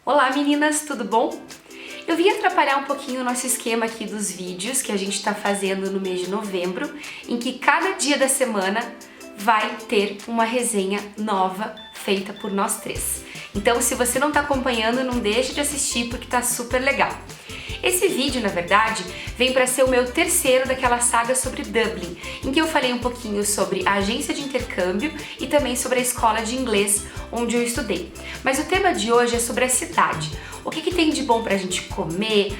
Olá meninas, tudo bom? Eu vim atrapalhar um pouquinho o nosso esquema aqui dos vídeos que a gente está fazendo no mês de novembro, em que cada dia da semana vai ter uma resenha nova feita por nós três. Então se você não está acompanhando, não deixe de assistir porque tá super legal. Esse vídeo, na verdade, vem para ser o meu terceiro daquela saga sobre Dublin, em que eu falei um pouquinho sobre a agência de intercâmbio e também sobre a escola de inglês onde eu estudei. Mas o tema de hoje é sobre a cidade. O que tem de bom pra gente comer,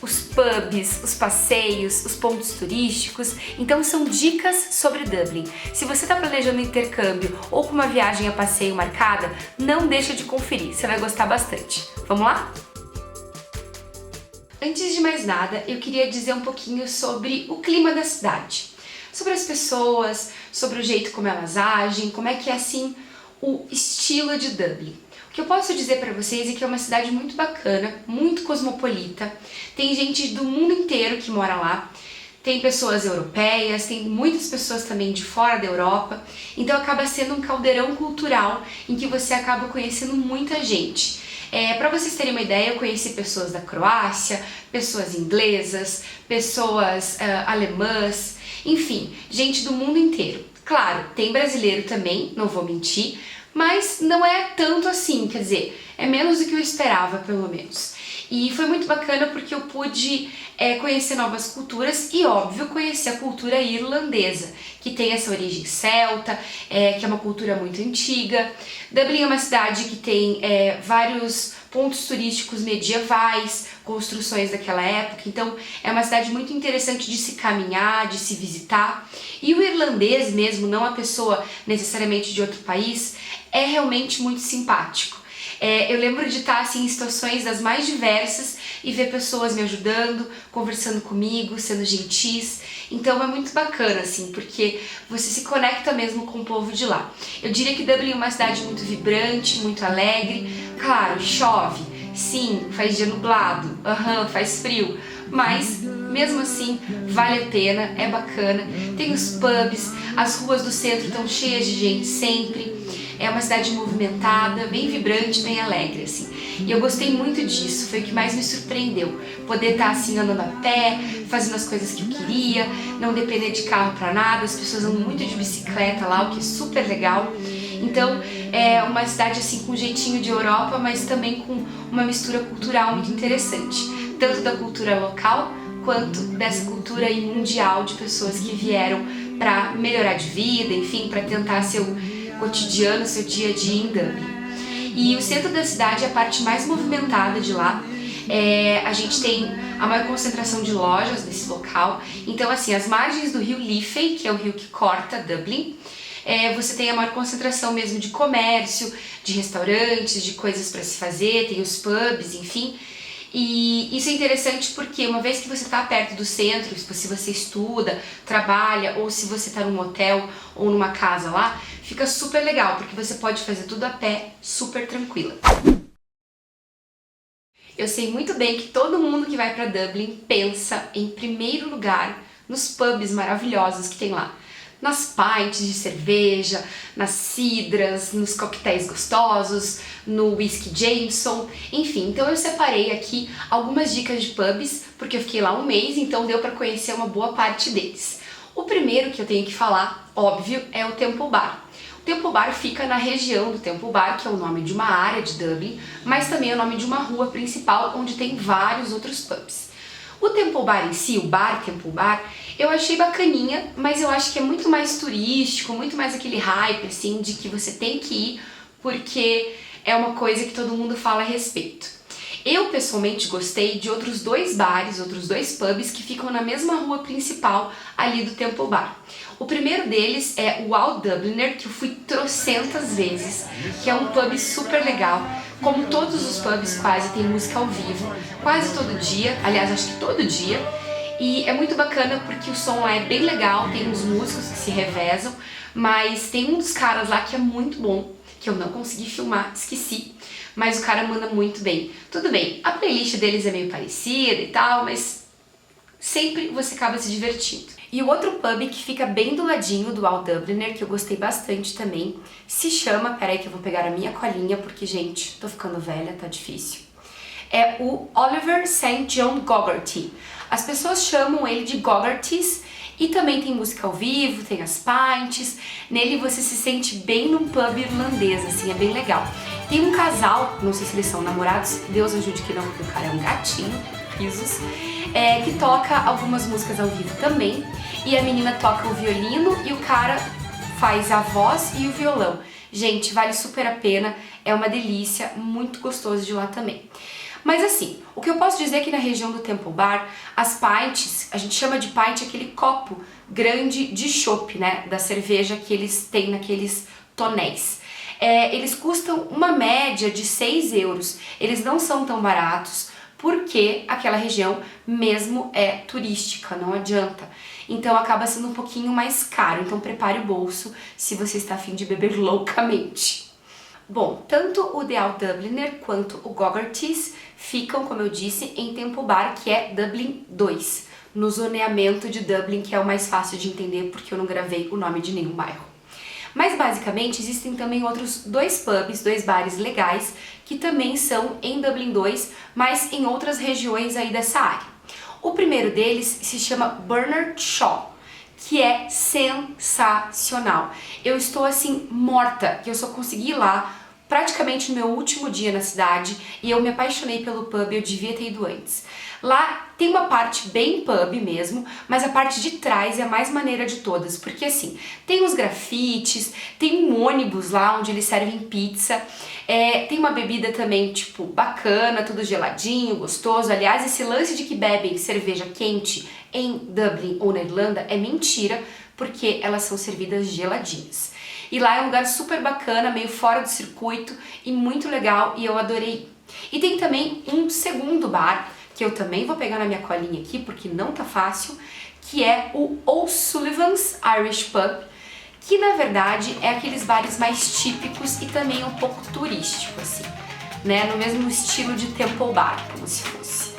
os pubs, os passeios, os pontos turísticos. Então são dicas sobre Dublin. Se você está planejando intercâmbio ou com uma viagem a passeio marcada, não deixa de conferir, você vai gostar bastante. Vamos lá? Antes de mais nada, eu queria dizer um pouquinho sobre o clima da cidade, sobre as pessoas, sobre o jeito como elas agem, como é que é assim o estilo de Dublin. O que eu posso dizer para vocês é que é uma cidade muito bacana, muito cosmopolita, tem gente do mundo inteiro que mora lá, tem pessoas europeias, tem muitas pessoas também de fora da Europa, então acaba sendo um caldeirão cultural em que você acaba conhecendo muita gente. Para vocês terem uma ideia, eu conheci pessoas da Croácia, pessoas inglesas, pessoas alemãs, enfim, gente do mundo inteiro. Claro, tem brasileiro também, não vou mentir, mas não é tanto assim, quer dizer, é menos do que eu esperava, pelo menos. E foi muito bacana porque eu pude conhecer novas culturas e, óbvio, conhecer a cultura irlandesa, que tem essa origem celta, que é uma cultura muito antiga. Dublin é uma cidade que tem vários pontos turísticos medievais, construções daquela época, então é uma cidade muito interessante de se caminhar, de se visitar. E o irlandês mesmo, não a pessoa necessariamente de outro país, é realmente muito simpático. Eu lembro de estar assim, em situações das mais diversas e ver pessoas me ajudando, conversando comigo, sendo gentis. Então é muito bacana, assim, porque você se conecta mesmo com o povo de lá. Eu diria que Dublin é uma cidade muito vibrante, muito alegre. Claro, chove, sim, faz dia nublado, faz frio, mas mesmo assim vale a pena, é bacana. Tem os pubs, as ruas do centro estão cheias de gente sempre. É uma cidade movimentada, bem vibrante, bem alegre, assim. E eu gostei muito disso, foi o que mais me surpreendeu. Poder estar assim andando a pé, fazendo as coisas que eu queria, não depender de carro pra nada, as pessoas andam muito de bicicleta lá, o que é super legal. Então é uma cidade assim com um jeitinho de Europa, mas também com uma mistura cultural muito interessante. Tanto da cultura local, quanto dessa cultura mundial de pessoas que vieram para melhorar de vida, enfim, para tentar seu cotidiano, seu dia a dia em Dublin. E o centro da cidade é a parte mais movimentada de lá. A gente tem a maior concentração de lojas desse local. Então, assim, as margens do rio Liffey, que é o rio que corta Dublin, você tem a maior concentração mesmo de comércio, de restaurantes, de coisas para se fazer, tem os pubs, enfim. E isso é interessante porque uma vez que você está perto do centro, se você estuda, trabalha ou se você está num hotel ou numa casa lá, fica super legal porque você pode fazer tudo a pé, super tranquila. Eu sei muito bem que todo mundo que vai para Dublin pensa em primeiro lugar nos pubs maravilhosos que tem lá. Nas pints de cerveja, nas cidras, nos coquetéis gostosos, no whisky Jameson, enfim. Então eu separei aqui algumas dicas de pubs, porque eu fiquei lá um mês, então deu para conhecer uma boa parte deles. O primeiro que eu tenho que falar, óbvio, é o Temple Bar. O Temple Bar fica na região do Temple Bar, que é o nome de uma área de Dublin, mas também é o nome de uma rua principal onde tem vários outros pubs. O Temple Bar em si, o bar Temple Bar, eu achei bacaninha, mas eu acho que é muito mais turístico, muito mais aquele hype, assim, de que você tem que ir porque é uma coisa que todo mundo fala a respeito. Eu, pessoalmente, gostei de outros dois bares, outros dois pubs que ficam na mesma rua principal ali do Temple Bar. O primeiro deles é o Old Dubliner, que eu fui trocentas vezes, que é um pub super legal. Como todos os pubs quase, tem música ao vivo, quase todo dia, aliás, acho que todo dia. E é muito bacana porque o som lá é bem legal, tem uns músicos que se revezam, mas tem um dos caras lá que é muito bom, que eu não consegui filmar, esqueci, mas o cara manda muito bem. Tudo bem, a playlist deles é meio parecida e tal, mas sempre você acaba se divertindo. E o outro pub que fica bem do ladinho do Old Dubliner, que eu gostei bastante também, se chama, peraí que eu vou pegar a minha colinha, porque, gente, tô ficando velha, tá difícil. É o Oliver St. John Goggarty. As pessoas chamam ele de Goggarty's e também tem música ao vivo, tem as pints. Nele você se sente bem num pub irlandês, assim, é bem legal. Tem um casal, não sei se eles são namorados, Deus ajude que não, porque o cara é um gatinho, risos, que toca algumas músicas ao vivo também. E a menina toca o violino e o cara faz a voz e o violão. Gente, vale super a pena, é uma delícia, muito gostoso de ir lá também. Mas assim, o que eu posso dizer é que na região do Temple Bar, as pints, a gente chama de pint aquele copo grande de chopp, né, da cerveja que eles têm naqueles tonéis. Eles custam uma média de 6 euros, eles não são tão baratos, porque aquela região mesmo é turística, não adianta. Então acaba sendo um pouquinho mais caro, então prepare o bolso se você está a fim de beber loucamente. Bom, tanto o The Old Dubliner quanto o Goggarty's ficam, como eu disse, em Temple Bar, que é Dublin 2, no zoneamento de Dublin, que é o mais fácil de entender porque eu não gravei o nome de nenhum bairro. Mas basicamente existem também outros dois pubs, dois bares legais, que também são em Dublin 2, mas em outras regiões aí dessa área. O primeiro deles se chama Bernard Shaw, que é sensacional. Eu estou assim morta, que eu só consegui ir lá praticamente no meu último dia na cidade e eu me apaixonei pelo pub, eu devia ter ido antes. Lá tem uma parte bem pub mesmo, mas a parte de trás é a mais maneira de todas, porque assim, tem uns grafites, tem um ônibus lá onde eles servem pizza, tem uma bebida também, tipo, bacana, tudo geladinho, gostoso. Aliás, esse lance de que bebem cerveja quente em Dublin ou na Irlanda é mentira, porque elas são servidas geladinhas. E lá é um lugar super bacana, meio fora do circuito e muito legal, e eu adorei. E tem também um segundo bar, que eu também vou pegar na minha colinha aqui, porque não tá fácil, que é o O'Sullivan's Irish Pub, que na verdade é aqueles bares mais típicos e também um pouco turístico, assim, né? No mesmo estilo de Temple Bar, como se fosse.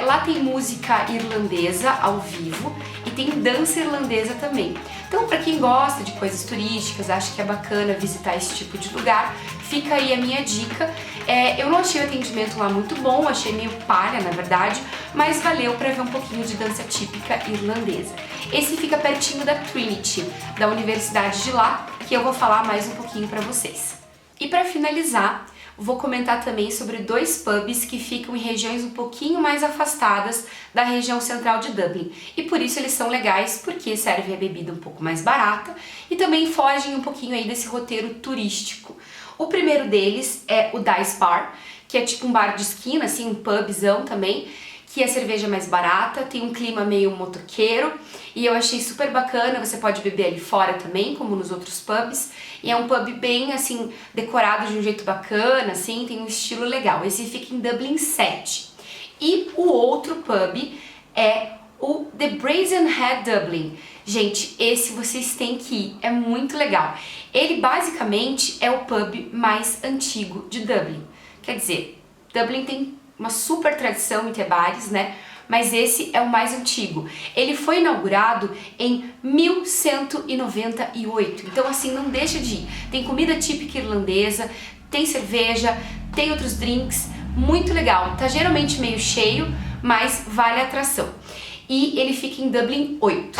Lá tem música irlandesa ao vivo e tem dança irlandesa também. Então, para quem gosta de coisas turísticas, acha que é bacana visitar esse tipo de lugar, fica aí a minha dica. Eu não achei o atendimento lá muito bom, achei meio palha, na verdade, mas valeu para ver um pouquinho de dança típica irlandesa. Esse fica pertinho da Trinity, da universidade de lá, que eu vou falar mais um pouquinho para vocês. E para finalizar, vou comentar também sobre dois pubs que ficam em regiões um pouquinho mais afastadas da região central de Dublin. E por isso eles são legais, porque servem a bebida um pouco mais barata e também fogem um pouquinho aí desse roteiro turístico. O primeiro deles é o Dice Bar, que é tipo um bar de esquina, assim, um pubzão também, que a cerveja é mais barata, tem um clima meio motoqueiro e eu achei super bacana. Você pode beber ali fora também, como nos outros pubs, e é um pub bem assim, decorado de um jeito bacana, assim, tem um estilo legal. Esse fica em Dublin 7. E o outro pub é o The Brazen Head Dublin. Gente, esse vocês têm que ir, é muito legal. Ele basicamente é o pub mais antigo de Dublin. Quer dizer, Dublin tem uma super tradição em ter bares, né? Mas esse é o mais antigo. Ele foi inaugurado em 1198, então assim, não deixa de ir. Tem comida típica irlandesa, tem cerveja, tem outros drinks, muito legal. Tá geralmente meio cheio, mas vale a atração. E ele fica em Dublin 8.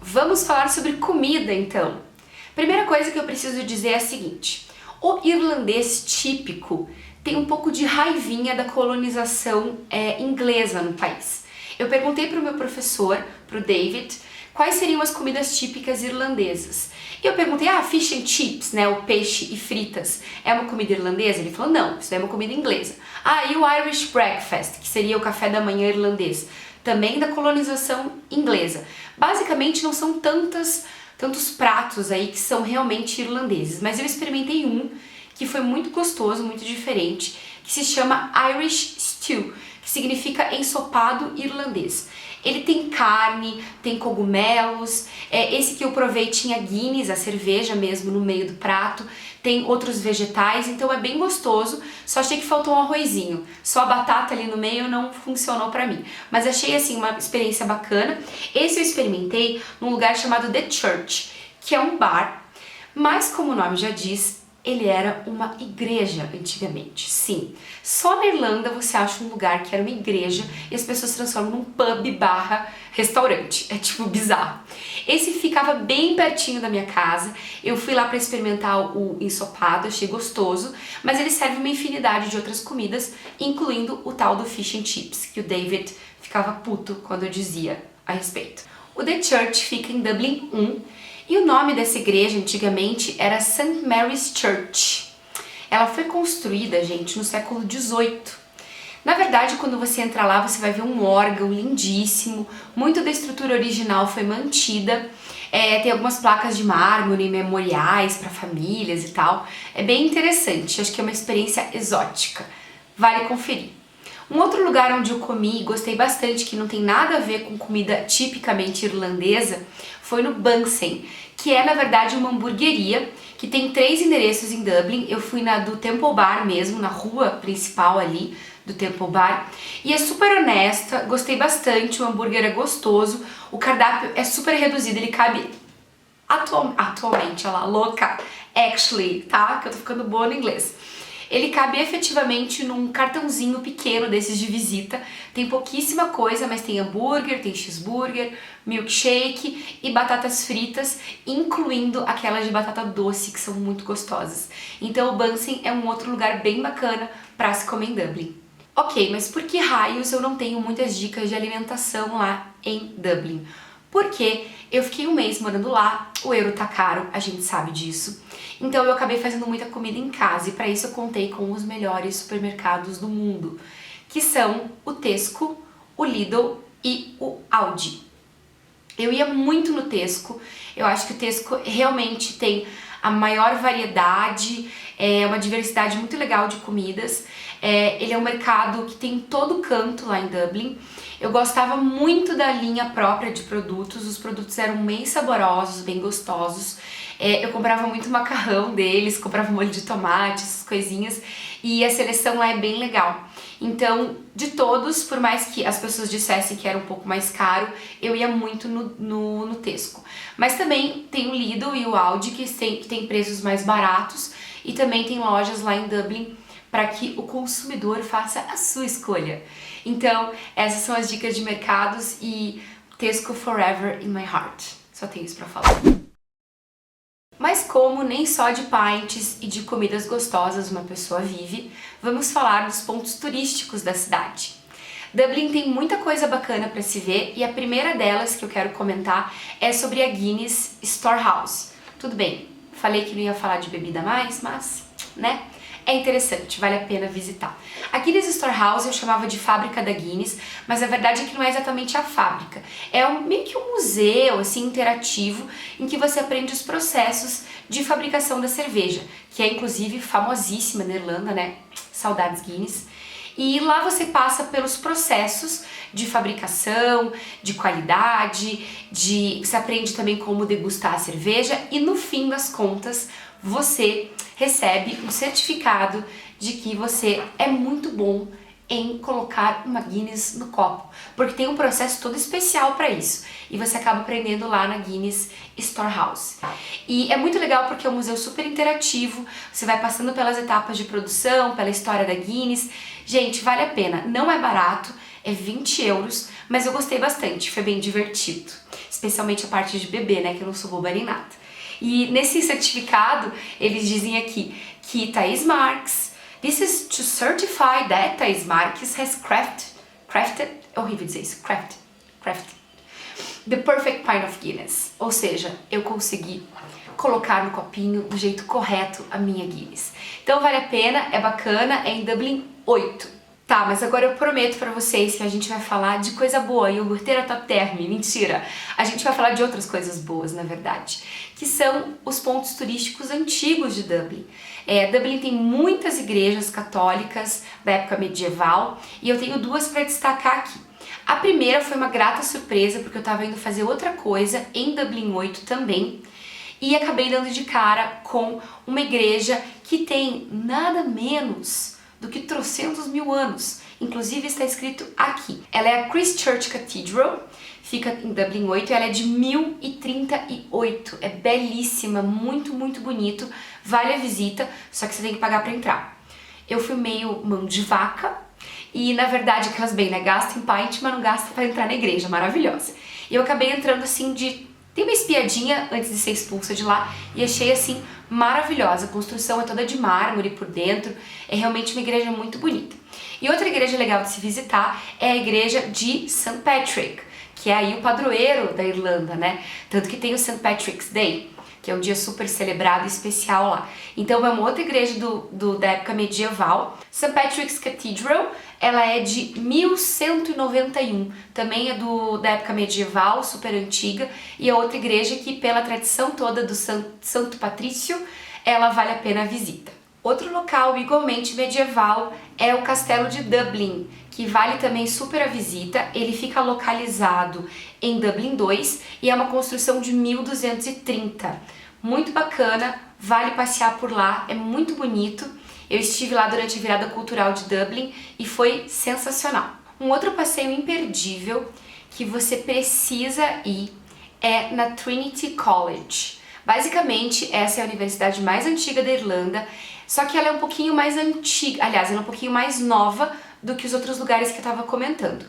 Vamos falar sobre comida, então. Primeira coisa que eu preciso dizer é a seguinte: o irlandês típico tem um pouco de raivinha da colonização inglesa no país. Eu perguntei para o meu professor, para o David, quais seriam as comidas típicas irlandesas. E eu perguntei, fish and chips, né, o peixe e fritas, é uma comida irlandesa? Ele falou, não, isso é uma comida inglesa. E o Irish breakfast, que seria o café da manhã irlandês, também da colonização inglesa. Basicamente não são tantos pratos aí que são realmente irlandeses, mas eu experimentei um que foi muito gostoso, muito diferente, que se chama Irish Stew, que significa ensopado irlandês. Ele tem carne, tem cogumelos, esse que eu provei tinha Guinness, a cerveja mesmo, no meio do prato, tem outros vegetais, então é bem gostoso, só achei que faltou um arrozinho, só a batata ali no meio não funcionou pra mim, mas achei assim uma experiência bacana. Esse eu experimentei num lugar chamado The Church, que é um bar, mas como o nome já diz, ele era uma igreja antigamente, sim. Só na Irlanda você acha um lugar que era uma igreja e as pessoas transformam num pub barra restaurante. É tipo bizarro. Esse ficava bem pertinho da minha casa. Eu fui lá para experimentar o ensopado, achei gostoso, mas ele serve uma infinidade de outras comidas, incluindo o tal do fish and chips, que o David ficava puto quando eu dizia a respeito. O The Church fica em Dublin 1, e o nome dessa igreja antigamente era St. Mary's Church. Ela foi construída, gente, no século XVIII. Na verdade, quando você entra lá, você vai ver um órgão lindíssimo, muito da estrutura original foi mantida, tem algumas placas de mármore, memoriais para famílias e tal. É bem interessante, acho que é uma experiência exótica, vale conferir. Um outro lugar onde eu comi e gostei bastante, que não tem nada a ver com comida tipicamente irlandesa, foi no Bunsen, que é na verdade uma hamburgueria que tem 3 endereços em Dublin. Eu fui na do Temple Bar mesmo, na rua principal ali do Temple Bar, e é super honesta, gostei bastante, o hambúrguer é gostoso, o cardápio é super reduzido, ele cabe atualmente, olha lá, louca, actually, tá? Que eu tô ficando boa no inglês. Ele cabe efetivamente num cartãozinho pequeno desses de visita, tem pouquíssima coisa, mas tem hambúrguer, tem cheeseburger, milkshake e batatas fritas, incluindo aquelas de batata doce que são muito gostosas. Então o Bunsen é um outro lugar bem bacana para se comer em Dublin. Ok, mas por que raios eu não tenho muitas dicas de alimentação lá em Dublin? Porque eu fiquei um mês morando lá, o euro tá caro, a gente sabe disso. Então eu acabei fazendo muita comida em casa e para isso eu contei com os melhores supermercados do mundo, que são o Tesco, o Lidl e o Aldi. Eu ia muito no Tesco, eu acho que o Tesco realmente tem a maior variedade, uma diversidade muito legal de comidas. Ele é um mercado que tem em todo canto lá em Dublin. Eu gostava muito da linha própria de produtos, os produtos eram bem saborosos, bem gostosos. Eu comprava muito macarrão deles, comprava molho de tomate, essas coisinhas, e a seleção lá é bem legal. Então, de todos, por mais que as pessoas dissessem que era um pouco mais caro, eu ia muito no Tesco. Mas também tem o Lidl e o Aldi, que tem preços mais baratos, e também tem lojas lá em Dublin para que o consumidor faça a sua escolha. Então, essas são as dicas de mercados e Tesco forever in my heart. Só tenho isso para falar. Mas como nem só de pints e de comidas gostosas uma pessoa vive, vamos falar dos pontos turísticos da cidade. Dublin tem muita coisa bacana para se ver e a primeira delas que eu quero comentar é sobre a Guinness Storehouse. Tudo bem, falei que não ia falar de bebida mais, mas, né? É interessante, vale a pena visitar. A Guinness Storehouse eu chamava de fábrica da Guinness, mas a verdade é que não é exatamente a fábrica. É meio que um museu assim interativo em que você aprende os processos de fabricação da cerveja, que é inclusive famosíssima na Irlanda, né? Saudades Guinness. E lá você passa pelos processos de fabricação, de qualidade, você aprende também como degustar a cerveja e no fim das contas você recebe um certificado de que você é muito bom em colocar uma Guinness no copo, porque tem um processo todo especial para isso e você acaba aprendendo lá na Guinness Storehouse. E é muito legal porque é um museu super interativo, você vai passando pelas etapas de produção, pela história da Guinness. Gente, vale a pena, não é barato, é 20 euros, mas eu gostei bastante, foi bem divertido, especialmente a parte de beber, né, que eu não sou boba nem nada. E nesse certificado, eles dizem aqui que Thais Marks, this is to certify that Thais Marks has crafted, é horrível dizer isso, crafted, the perfect pint of Guinness. Ou seja, eu consegui colocar no copinho do jeito correto a minha Guinness. Então vale a pena, é bacana, é em Dublin 8. Tá, mas agora eu prometo pra vocês que a gente vai falar de coisa boa, iogurteira top term, mentira. A gente vai falar de outras coisas boas, na verdade, que são os pontos turísticos antigos de Dublin. Dublin tem muitas igrejas católicas da época medieval e eu tenho duas para destacar aqui. A primeira foi uma grata surpresa, porque eu estava indo fazer outra coisa em Dublin 8 também, e acabei dando de cara com uma igreja que tem nada menos do que trocentos mil anos. Inclusive está escrito aqui. Ela é a Christ Church Cathedral, fica em Dublin 8, ela é de 1038, é belíssima, muito, muito bonito, vale a visita, só que você tem que pagar para entrar. Eu fui meio mão de vaca, e na verdade aquelas bem, né, gasta em pint, mas não gasta para entrar na igreja, maravilhosa. E eu acabei entrando assim dei uma espiadinha antes de ser expulsa de lá e achei assim maravilhosa. A construção é toda de mármore por dentro, é realmente uma igreja muito bonita. E outra igreja legal de se visitar é a igreja de St. Patrick, que é aí o padroeiro da Irlanda, né? Tanto que tem o St. Patrick's Day, que é um dia super celebrado e especial lá. Então é uma outra igreja da época medieval. St. Patrick's Cathedral, ela é de 1191, também é da época medieval, super antiga, e é outra igreja que, pela tradição toda do Santo Patrício, ela vale a pena a visita. Outro local igualmente medieval é o Castelo de Dublin, que vale também super a visita. Ele fica localizado em Dublin 2 e é uma construção de 1230. Muito bacana, vale passear por lá, é muito bonito. Eu estive lá durante a virada cultural de Dublin e foi sensacional. Um outro passeio imperdível que você precisa ir é na Trinity College. Basicamente, essa é a universidade mais antiga da Irlanda, só que ela é um pouquinho mais antiga, aliás, ela é um pouquinho mais nova do que os outros lugares que eu estava comentando.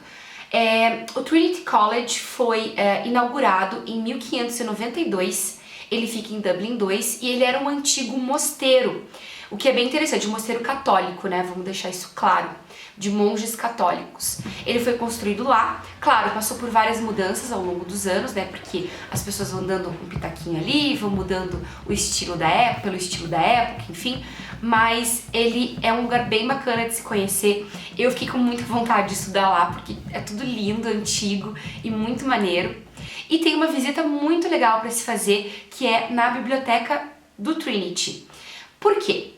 O Trinity College foi inaugurado em 1592, ele fica em Dublin 2 e ele era um antigo mosteiro, o que é bem interessante, um mosteiro católico, né? Vamos deixar isso claro, de monges católicos. Ele foi construído lá, claro, passou por várias mudanças ao longo dos anos, né? Porque as pessoas vão dando um pitaquinho ali, vão mudando o estilo da época, pelo estilo da época, enfim. Mas ele é um lugar bem bacana de se conhecer. Eu fiquei com muita vontade de estudar lá, porque é tudo lindo, antigo e muito maneiro. E tem uma visita muito legal para se fazer, que é na biblioteca do Trinity. Por quê?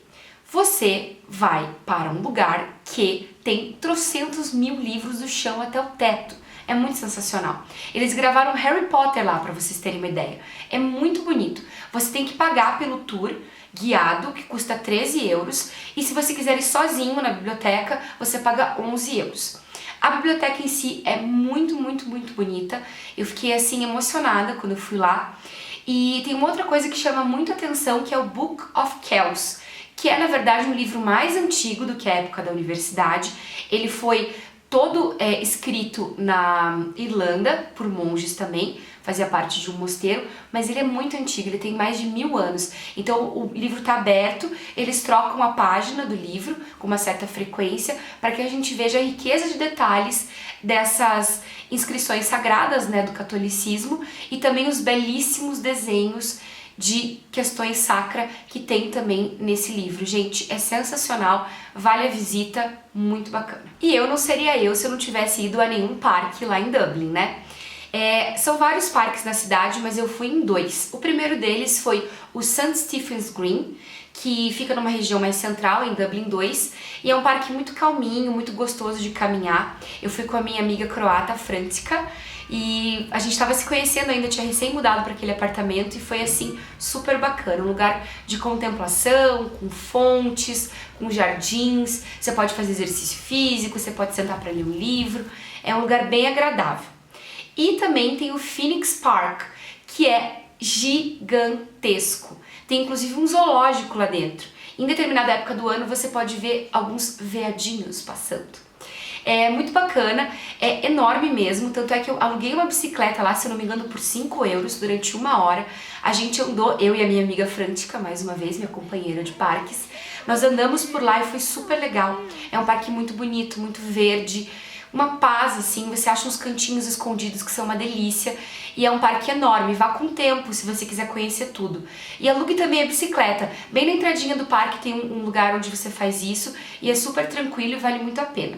Você vai para um lugar que tem trocentos mil livros do chão até o teto. É muito sensacional. Eles gravaram Harry Potter lá, para vocês terem uma ideia. É muito bonito. Você tem que pagar pelo tour guiado, que custa 13 euros. E se você quiser ir sozinho na biblioteca, você paga 11 euros. A biblioteca em si é muito, muito, muito bonita. Eu fiquei assim emocionada quando eu fui lá. E tem uma outra coisa que chama muito atenção, que é o Book of Kells, que é na verdade um livro mais antigo do que a época da universidade. Ele foi todo escrito na Irlanda, por monges também, fazia parte de um mosteiro, mas ele é muito antigo, ele tem mais de 1000 anos. Então o livro está aberto, eles trocam a página do livro com uma certa frequência para que a gente veja a riqueza de detalhes dessas inscrições sagradas, né, do catolicismo, e também os belíssimos desenhos de questões sacra que tem também nesse livro. Gente, é sensacional, vale a visita, muito bacana. E eu não seria eu se eu não tivesse ido a nenhum parque lá em Dublin, né? São vários parques na cidade, mas eu fui em 2. O primeiro deles foi o St. Stephen's Green, que fica numa região mais central, em Dublin 2, e é um parque muito calminho, muito gostoso de caminhar. Eu fui com a minha amiga croata, Frantica, e a gente estava se conhecendo ainda, tinha recém mudado para aquele apartamento e foi assim super bacana, um lugar de contemplação, com fontes, com jardins, você pode fazer exercício físico, você pode sentar para ler um livro, é um lugar bem agradável. E também tem o Phoenix Park, que é gigantesco, tem inclusive um zoológico lá dentro. Em determinada época do ano você pode ver alguns veadinhos passando. É muito bacana, é enorme mesmo, tanto é que eu aluguei uma bicicleta lá, se eu não me engano, por 5 euros durante 1 hora. A gente andou, eu e a minha amiga Frantica, mais uma vez, minha companheira de parques, nós andamos por lá e foi super legal. É um parque muito bonito, muito verde, uma paz assim, você acha uns cantinhos escondidos que são uma delícia, e é um parque enorme, vá com tempo se você quiser conhecer tudo. E alugue também a bicicleta, bem na entradinha do parque tem um lugar onde você faz isso, e é super tranquilo e vale muito a pena.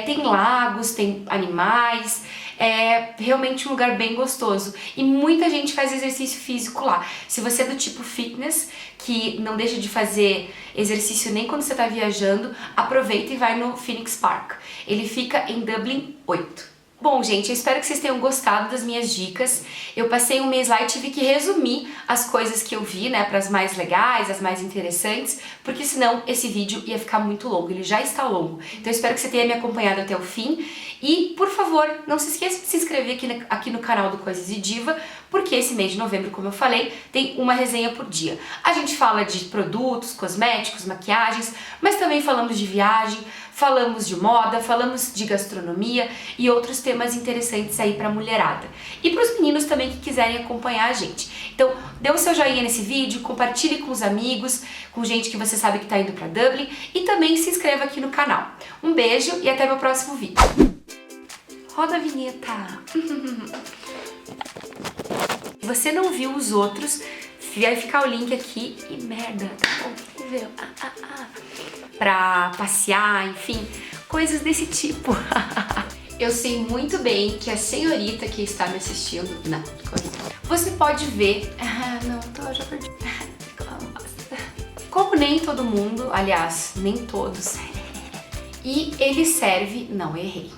Tem lagos, tem animais, é realmente um lugar bem gostoso e muita gente faz exercício físico lá. Se você é do tipo fitness, que não deixa de fazer exercício nem quando você tá viajando, aproveita e vai no Phoenix Park. Ele fica em Dublin 8. Bom, gente, eu espero que vocês tenham gostado das minhas dicas. Eu passei um mês lá e tive que resumir as coisas que eu vi, né, para as mais legais, as mais interessantes, porque senão esse vídeo ia ficar muito longo, ele já está longo. Então eu espero que você tenha me acompanhado até o fim e, por favor, não se esqueça de se inscrever aqui no canal do Coisas de Diva, porque esse mês de novembro, como eu falei, tem uma resenha por dia. A gente fala de produtos, cosméticos, maquiagens, mas também falamos de viagem, falamos de moda, falamos de gastronomia e outros temas interessantes aí pra mulherada. E pros meninos também que quiserem acompanhar a gente. Então, dê o seu joinha nesse vídeo, compartilhe com os amigos, com gente que você sabe que tá indo pra Dublin e também se inscreva aqui no canal. Um beijo e até meu próximo vídeo. Roda a vinheta! Se você não viu os outros, vai ficar o link aqui e merda, tá horrível. Pra passear, enfim, coisas desse tipo. Eu sei muito bem que a senhorita que está me assistindo, não, você pode ver, já perdi. Como nem todo mundo, aliás, nem todos, e ele serve, não, errei.